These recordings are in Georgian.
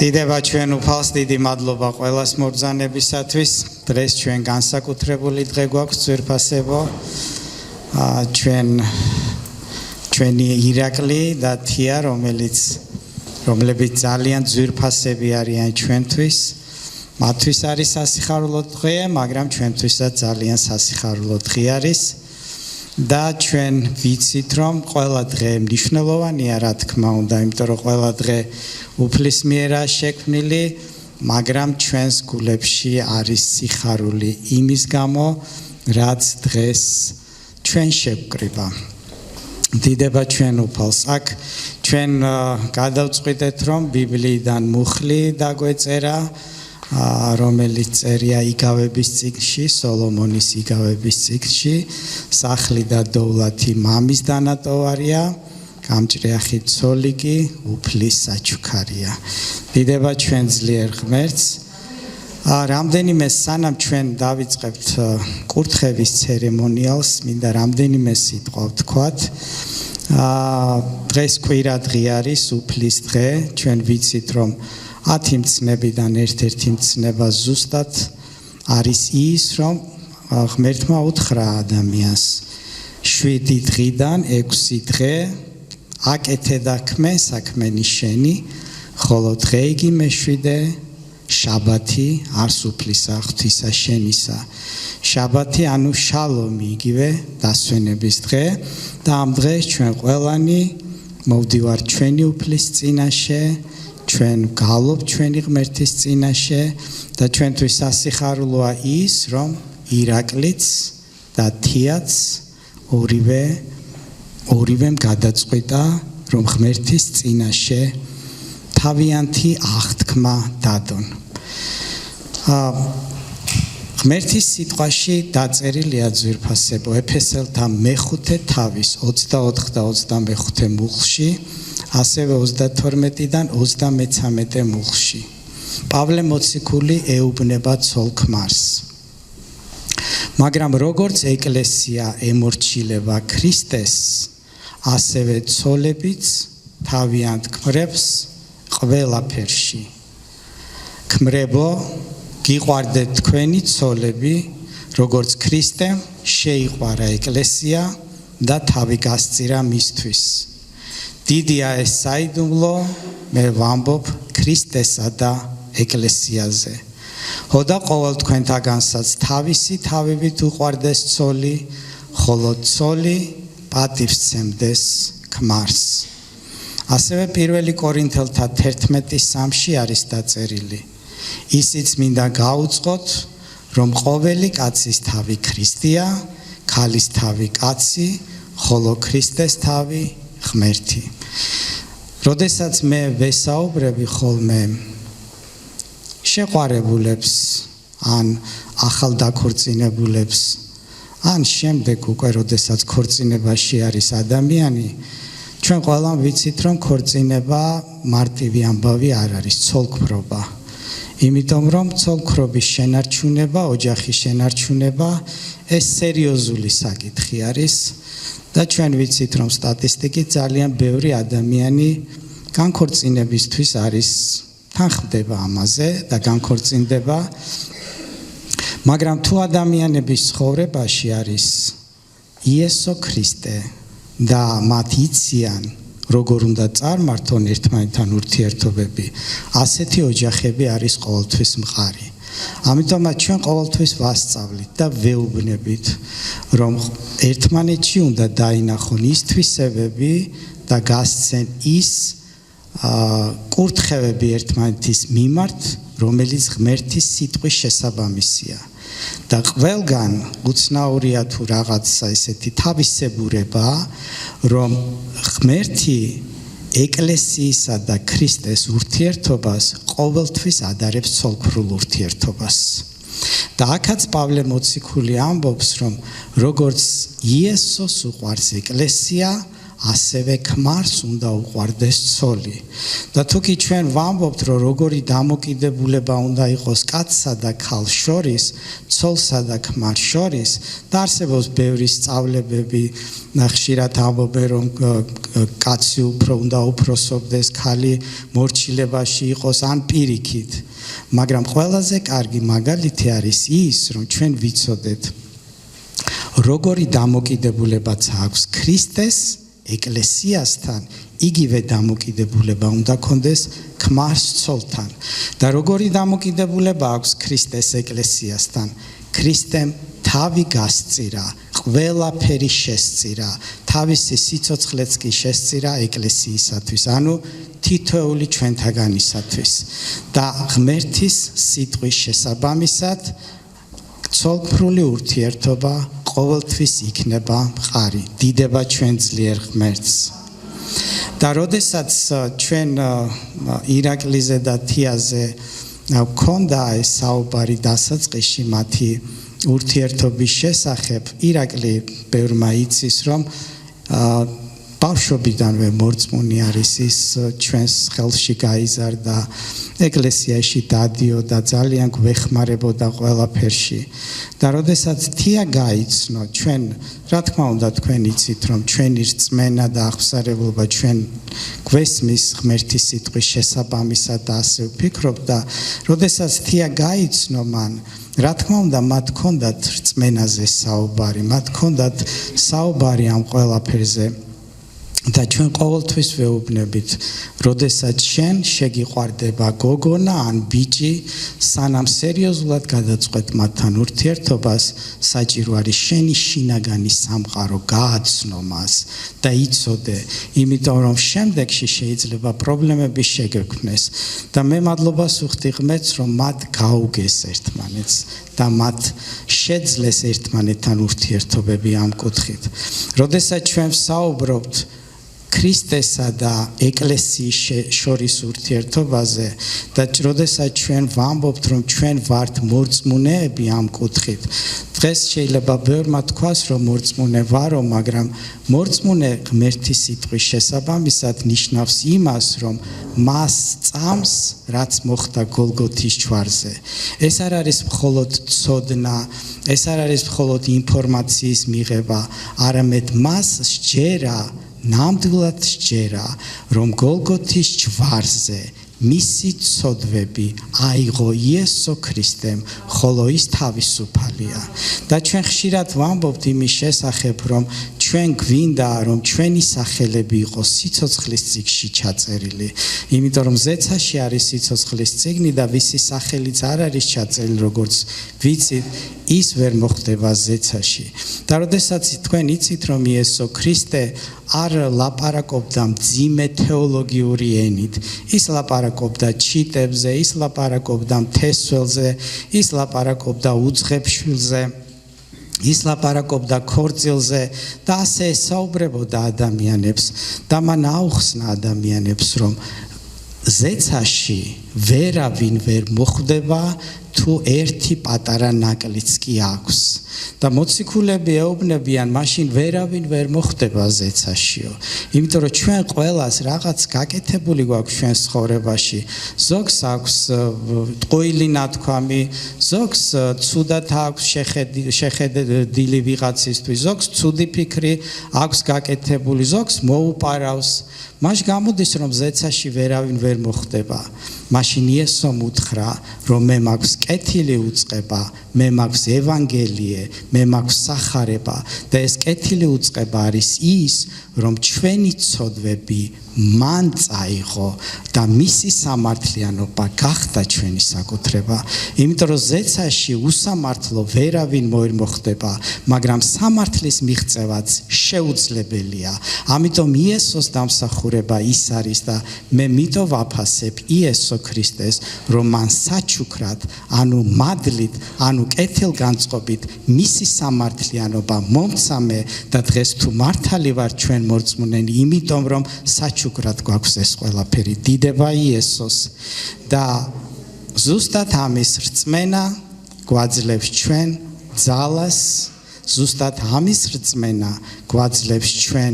დიდება ჩვენ უფალს, დიდი მადლობა ყველას მობრძანებისათვის. დღეს ჩვენ განსაკუთრებული დღე გვაქვს ძვირფასებო. ჩვენი ირაკლი და თია, რომლებიც ძალიან ძვირფასები არიან ჩვენთვის. მათთვის არის სასიხარულო დღე, მაგრამ ჩვენთვისაც ძალიან სასიხარულო დღე არის. და ჩვენ ვიცით, რომ ყველა დღე მნიშვნელოვანია, რა თქმა უნდა, იმიტომ რომ ყველა დღე უფლის მიერაა შექმნილი, მაგრამ ჩვენს გულებში არის სიხარული იმის გამო, რაც დღეს ჩვენ შევკრიბა. დიდება ჩვენ უფალს. აქ ჩვენ გადავწყვიტეთ, რომ ბიბლიიდან მუხლი დაგვეწერა, რომელიც წერია იგავების წიგნში, სოლომონის იგავების წიგნში, სახლი და დოვლათი მამის დანატოვარია, გამჭრიახი ცოლი კი უფლის საჩუქარია. დიდება ჩვენ ძლიერ ღმერთს. რამდენიმე სანამ ჩვენ დავიწყებთ კურთხევის ცერემონიალს, მინდა რამდენიმე სიტყვა ვთქვათ. დღეს კვირადღე არის, უფლის დღე, ჩვენ ვიცით, რომ 10 მცნებიდან ერთ-ერთი მცნება ზუსტად არის ის, რომ ღმერთმა უთხრა ადამიანს 7 დღიდან 6 დღე აკეთე და ქმე საქმენი შენი, ხოლო დღე იგი მეშვიდე შაბათი არს უფლისა ღვთისა შენისა. შაბათი ანუ შალომი, იგივე დასვენების დღე და ამ დღეს ჩვენ ყველანი მოვდივართ ჩვენი უფლის წინაშე, ჩვენ გალობ ჩვენი ღმერთის წინაშე და ჩვენთვის სასიხარულოა ის, რომ ირაკლიც და თიაც ორივემ გადაწყვიტა, რომ ღმერთის წინაშე თავიანთი აღთქმა დადონ. ღმერთის სიტყვაში დაწერილია ძვირფასებო ეფესელთა მეხუთე თავის 24 და 25 მუხლში, ასევე 32-დან 33 მუხლში. პავლე მოციქული ეუბნება ცოლ ქმარს. მაგრამ როგორც ეკლესია ემორჩილება ქრისტეს, ასევე ცოლებიც თავიანთ ქმრებს ყველაფერში. ქმრებო, გიყვარდეთ თქვენი ცოლები, როგორც ქრისტემ შეიყვარა ეკლესია და თავი გასწირა მისთვის. დიდია ეს საიდუმლო, მე ვამბობ ქრისტესა და ეკლესიაზე. ხოდა ყოველ თქვენთაგანსაც თავისი თავივით უყვარდეს ცოლი, ხოლო ცოლი პატივს სცემდეს ქმარს. ასევე 1 კორინთელთა 11:3-ში არის დაწერილი. ისიც მინდა გაუწყოთ, რომ ყოველი კაცის თავი ქრისტეა, ქალის თავი კაცი, ხოლო ქრისტეს თავი ღმერთი. როდესაც მე ვესაუბრები ხოლმე შეყვარებულებს ან ახალდაქორწინებულებს, ან შემდეგ უკვე როდესაც ქორწინებაში არის ადამიანი, ჩვენ ყველამ ვიცით, რომ ქორწინება მარტივი ამბავი არ არის, ცოლქმრობა. იმიტომ რომ ცოლქმრობის შენარჩუნება, ოჯახის შენარჩუნება ეს სერიოზული საკითხი არის და ჩვენ ვიცით, რომ სტატისტიკით ძალიან ბევრი ადამიანი განქორწინებისთვის არის თანხმდება ამაზე და განქორწინდება, მაგრამ თუ ადამიანების ცხოვრებაში არის იესო ქრისტე და მათ იციან, როგორ უნდა წარმართონ ერთმანეთთან ურთიერთობები, ასეთი ოჯახები არის ყოველთვის მყარი. ამიტომაც ჩვენ ყოველთვის ვასწავლით და ვეუბნებით, რომ ერთმანეთში უნდა დაინახონ ის თვისებები და გასცენ ის კურთხევები ერთმანეთის მიმართ, რომელიც ღმერთის სიტყვის შესაბამისია. და ყველგან უცნაურია თუ რაღაცა ესეთი თავისებურება, რომ ღმერთი ეკლესიისა და ქრისტეს ურთიერთობას ყოველთვის ადარებს ცოლქმრულ ურთიერთობას. და აქაც პავლე მოციქული ამბობს, რომ როგორც იესოს უყვარს ეკლესია, ასევე ქმარს უნდა უყვარდეს ცოლი. და თუკი ჩვენ ვამბობთ, რომ როგორი დამოკიდებულება უნდა იყოს კაცსა და ქალს შორის, ცოლსა და ქმარს შორის, და არსებობს ბევრი სწავლებები, ხშირად ამბობენ, რომ კაცი უფრო უნდა უფროსობდეს, ქალი მორჩილებაში იყოს ან პირიქით. მაგრამ ყველაზე კარგი მაგალითი არის ის, რომ ჩვენ ვიცოდეთ, როგორი დამოკიდებულებაც აქვს ქრისტეს ეკლესიასთან, იგივე დამოკიდებულება უნდა ქონდეს ქმარს ცოლთან. და როგორი დამოკიდებულება აქვს ქრისტეს ეკლესიასთან? ქრისტემ თავი გასწირა, ყველაფერი შესწირა, თავისი სიცოცხლეც კი შესწირა ეკლესიისათვის, ანუ თითოეული ჩვენთაგანისათვის. და ღმერთის სიტყვის შესაბამისად ცოლ-ქმრული ურთიერთობა ყოველთვის იქნება მყარი, დიდება ჩვენ ძლიერ ღმერთს. და როდესაც ჩვენ ირაკლიზე და თიაზე გქონდა ეს საუბარი დასაწყისში მათი ურთიერთობის შესახებ, ირაკლი ბევრმა იცის, რომ ბავშვობიდანვე მორწმუნე არის, ის ჩვენს ხელში გაიზარდა, ეკლესიაში დადიოდა, ძალიან გვეხმარებოდა ყველაფერში. და როდესაც თია გაიცნო, ჩვენ, რა თქმა უნდა, თქვენ იცით, რომ ჩვენი რწმენა და აღსარებლობა ჩვენ გვესმის ღმერთის სიტყვის შესაბამისად და ასე ვფიქრობ და როდესაც თია გაიცნო მან, რა თქმა უნდა, მათ ჰქონდათ რწმენაზე საუბარი, მათ ჰქონდათ საუბარი ამ ყველაფერზე. და ჩვენ ყოველთვის ვეუბნებით, როდესაც შენ შეგიყვარდება გოგონა ან ბიჭი, სანამ სერიოზულად გადაწყვეტ მათთან ურთიერთობას, საჭირო არის შენი შინაგანი სამყარო გააცნო მას და იცოდე, იმიტომ რომ შემდეგში შეიძლება პრობლემები შეგექმნეს. და მე მადლობას ვუხდი ღმერთს, რომ მათ გაუგეს ერთმანეთს და მათ შეძლეს ერთმანეთთან ურთიერთობები ამ კუთხით. როდესაც ჩვენ ვსაუბრობთ ქრისტესა და ეკლესიის შორის ურთიერთობაზე და როდესაც ჩვენ ვამბობთ, რომ ჩვენ ვართ მორწმუნეები ამ კუთხით, დღეს შეიძლება ბევრმა თქვას, რომ მორწმუნე ვარო, მაგრამ მორწმუნე ღმერთის სიტყვის შესაბამისად ნიშნავს იმას, რომ მას წამს, რაც მოხდა გოლგოთის ჯვარზე. ეს არ არის მხოლოდ ცოდნა, ეს არ არის მხოლოდ ინფორმაციის მიღება, არამედ მას სჯერა, ნამდვილად სჯერა, რომ გოლგოთის ჯვარზე მისი ცოდვები აიღო იესო ქრისტემ, ხოლო ის თავისუფალია. და ჩვენ ხშირად ვამბობთ იმის შესახებ, რომ ჩვენ გვინდა, რომ ჩვენი სახელები იყოს სიცოცხლის წიგნში ჩაწერილი, იმიტომ რომ ზეცაში არის სიცოცხლის წიგნი და ვისი სახელიც არ არის ჩაწერილი, როგორც ვიცით, ის ვერ მოხდება ზეცაში. და როდესაც თქვენ იცით, რომ იესო ქრისტე არ ლაპარაკობდა მძიმე თეოლოგიური ენით, ის ლაპარაკობდა ჩიტებზე, ის ლაპარაკობდა მთესველზე, ის ლაპარაკობდა უძღებშვილზე, ის ლაპარაკობდა ქორწილზე და ასე ესაუბრებოდა ადამიანებს და მან აუხსნა ადამიანებს, რომ ზეცაში ვერავინ ვერ მოხვდება თუ ერთი პატარა ნაკლიც კი აქვს. და მოციქულები ეუბნებიან, მაშინ ვერავინ ვერ მოხვდება ზეცაშიო. იმიტომ რომ ჩვენ ყველას რაღაც გაკეთებული გვაქვს ჩვენ ცხოვრებაში. ზოგს აქვს ტყუილი ნათქვამი, ზოგს ცუდად აქვს შეხედილი ვიღაცისთვის, ზოგს ცუდი ფიქრი აქვს გაკეთებული, ზოგს მოუპარავს. მას გამოდის, რომ ზეცაში ვერავინ ვერ მოხვდება. მაშინ იესომ უთხრა, რომ მე მაქვს კეთილი უწყება, მე მაქვს ევანგელიე, მე მაქვს სახარება და ეს კეთილი უწყება არის ის, რომ ჩვენი ცოდვები მან წაიღო და მისი სამართლიანობა გახდა ჩვენი საკუთრება. იმიტომ რომ ზეცაში უსამართლო ვერავინ ვერ მოხვდება, მაგრამ სამართლის მიღწევაც შეუძლებელია. ამიტომ იესოს დამსახურება ის არის და მე მითო ვაფასებ იესო ქრისტეს, რომ მან საჩუქრად, ანუ მადლით, ანუ კეთილგანწყობით მისი სამართლიანობა მომცამე და დღეს თუ მართალი ვარ ჩვენ მორწმუნენი, იმიტომ რომ საჩუქრად გვაქვს ეს ყველაფერი. დიდება იესოს და ზუსტად ამის რწმენა გვაძლევს ჩვენ ძალას, ზუსტად ამის რწმენა გვაძლევს ჩვენ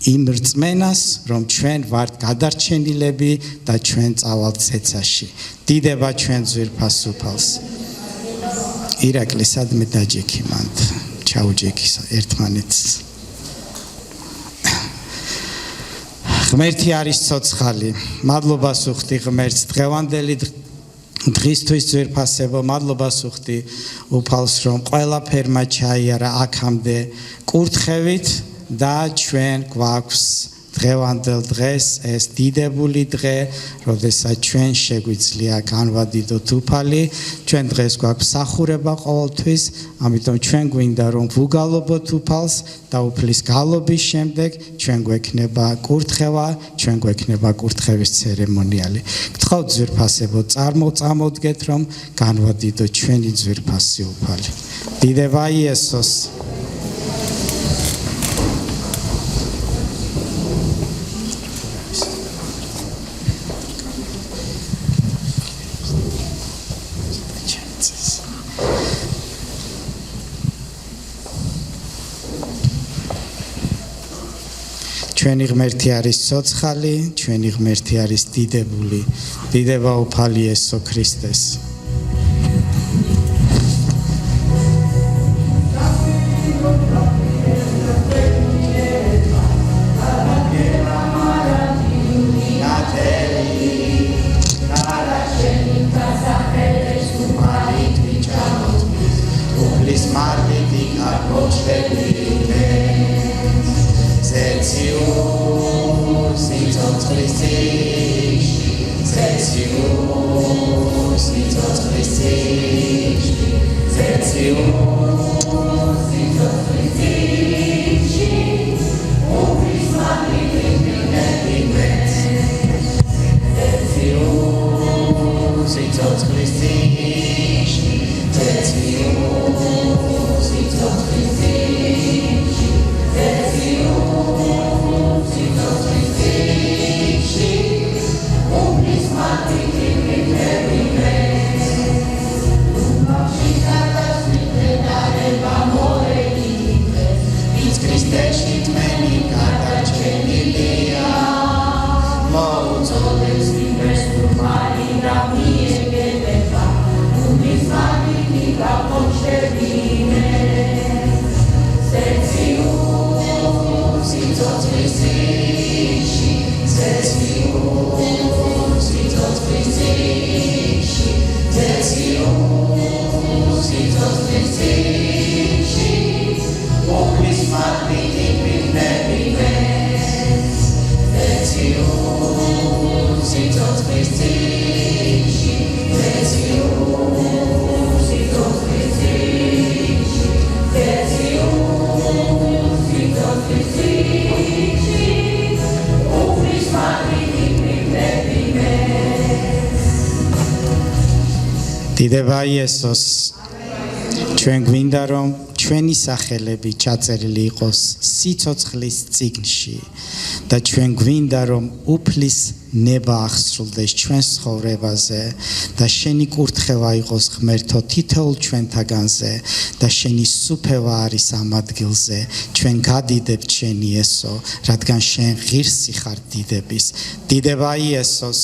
იმ რწმენას, რომ ჩვენ ვართ გადარჩენილები და ჩვენ წავალთ ცეცაში. დიდება ჩვენ ძვირფას უფალს. ირაკლი სადმე დაჯექი მანდ. ჩაუჯექი ერთმანეთს. ღმერთი არის ცოცხალი. მადლობას უხდი ღმერთს დღევანდელი დღისთვის ძვირფასებო, მადლობას უხდი უფალს, რომ ყველაფერმა ჩაიარა აქამდე კურთხევით და ჩვენ გვაქვს დღევანდელ დღეს ეს დიდებული დღე, როდესაც ჩვენ შეგვიძლია განვადიდოთ უფალი, ჩვენ დღეს გვაქვს მსახურება ყოველთვის, ამიტომ ჩვენ გვინდა რომ ვუგალობოთ უფალს და უფლის გალობის შემდეგ ჩვენ გვექნება კურთხევა, ჩვენ გვექნება კურთხევის ცერემონიალი. გთხოვთ ძვირფასებო, წარმოდგეთ რომ განვადიდოთ ჩვენი ძვირფასი უფალი. დიდება იესოს. ჩვენი ღმერთი არის ცოცხალი, ჩვენი ღმერთი არის დიდებული. დიდება უფალი იესო ქრისტეს. დიდება იესოს. ჩვენ გვინდა რომ ჩვენი სახელები ჩაწერილი იყოს სიცოცხლის წიგნში და ჩვენ გვინდა რომ უფლის ნება აღსრულდეს ჩვენს ცხოვრებაზე და შენი კურთხევა იყოს ღმერთო თითოეულ ჩვენთაგანზე და შენი სუფევა არის ამ ადგილზე. ჩვენ გადიდებთ შენი იესო, რადგან შენ ღირსი ხარ დიდების. დიდება იესოს.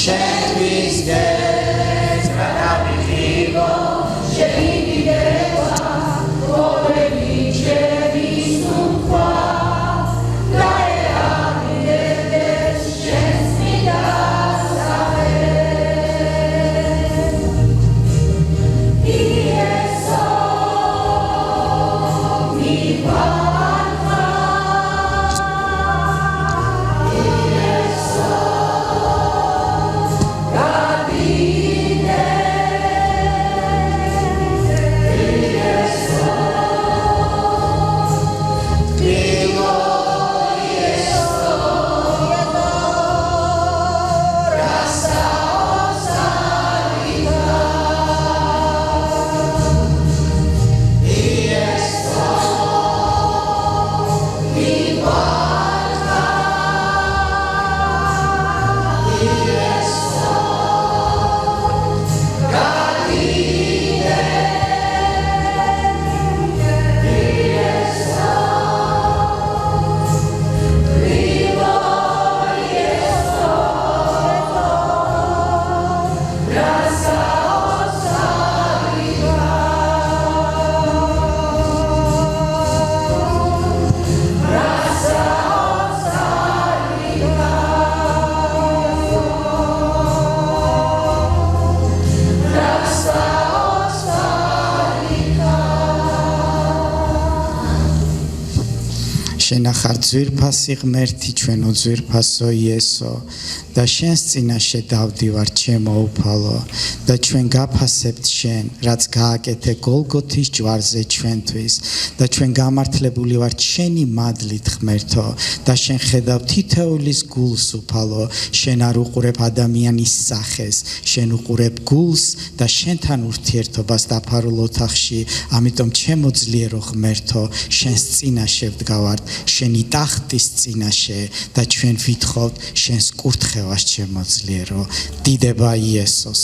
Shame. შენ ახარ ძვირფასი ღმერთი ჩვენო ძვირფასო იესო და შენს წინაშე დავდივარ ჩემო უფალო და ჩვენ გაფასებთ შენ რაც გააკეთე გოლგოთის ჯვარზე ჩვენთვის და ჩვენ გამართლებული ვართ შენი მადლით ღმერთო და შენ ხედავ თითოეულის გულს უფალო შენ არ უყურებ ადამიანის სახეს შენ უყურებ გულს და შენთან ურთიერთობას დაფარულ ოთახში ამიტომ ჩემო ძლიერო ღმერთო შენს წინაშე ვდგავართ შენი ტახტის წინაშე და ჩვენ ვითხოვთ შენს კურთხევას ჩემო ძლიერო დიდება იესოს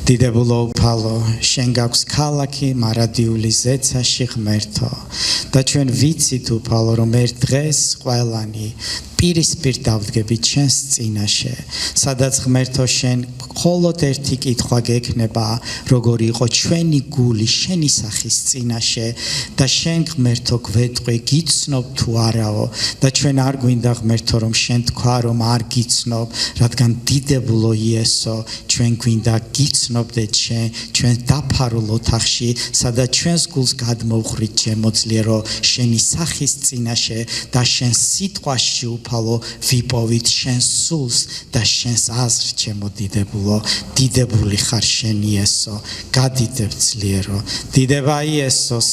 დიდებულო უფალო შენ გაქვს ქალაქი მარადიული ზეცაში ღმერთო და ჩვენ ვიცით უფალო რომ ერთ დღეს ყველანი პირისპირ დავდგებით შენს წინაშე სადაც ღმერთო შენ მხოლოდ ერთი კითხვა გექნება როგორი იყო ჩვენი გული შენი სახის წინაშე და შენ ღმერთო გვეტყვი გიცნობ თუ არაო და ჩვენ არ გვინდა ღმერთო რომ შენ თქვა რომ არ გიცნობ რადგან დიდებულო იესო ჩვენ გვინდა გიცნობდეთ შენ ჩვენ დაფარულ ოთახში სადაც ჩვენს გულს გადმოვხვრით ჩემო ძლიერო შენი სახის წინაშე და შენ სიტყვაში უფალო ვიპოვით შენს სულს და შენს აზრს ჩემო დიდებულო დიდებული ხარ შენ იესო გადიდებ ძლიერო დიდება იესოს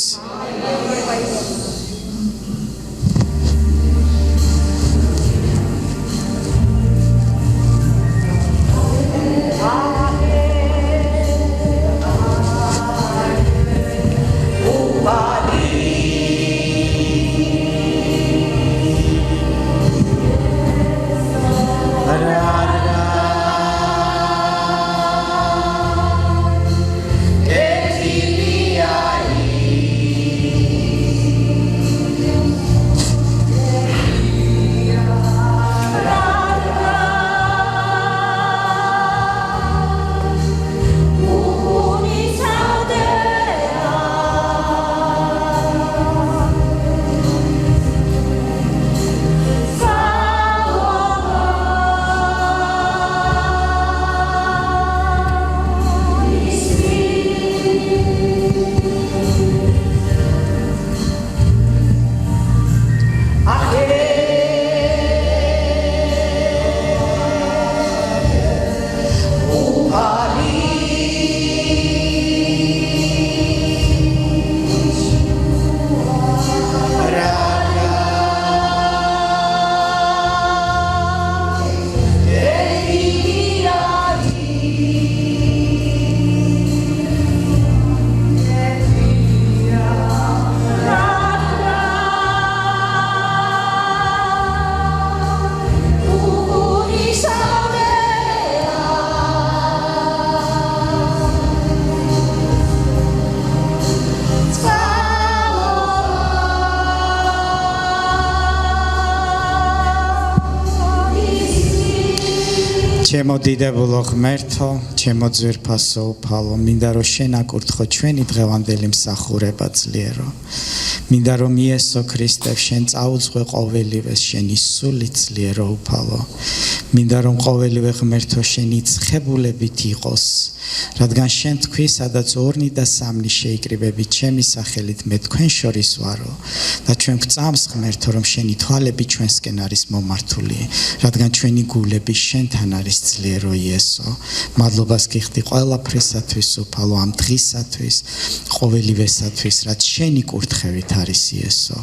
ჩემო დიდებულო ღმერთო, ჩემო ძვირფასო უფალო, მინდა რომ შენ აკურთხო ჩვენი დღევანდელი მსახურება ძლიერო. მინდა რომ იესო ქრისტე შენ წაუძღვე ყოველივეს შენი სული ძლიერო უფალო. მინდა რომ ყოველივე ღმერთო შენი ცხებულებით იყოს, რადგან შენ თქვი, სადაც ორნი და სამნი შეიკრიბებით ჩემი სახელით მე თქვენ შორის ვარო და ჩვენ გვწამს ღმერთო რომ შენი თვალები ჩვენსკენ არის მომართული, რადგან ჩვენი გულები შენთან არის ძლიერო იესო. მადლობას გიხდი ყველაფრისათვის უფალო, ამ დღისათვის, ყოველივესათვის, რაც შენი კურთხევით არის იესო.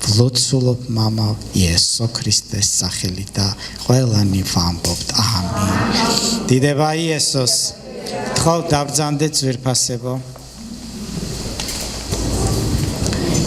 ვლოცულობ მამა იესო ქრისტეს სახელით და ყველანი ვამბობთ ამინ. დიდება იესოს. ხო, დაბრძანდეთ ძვირფასებო.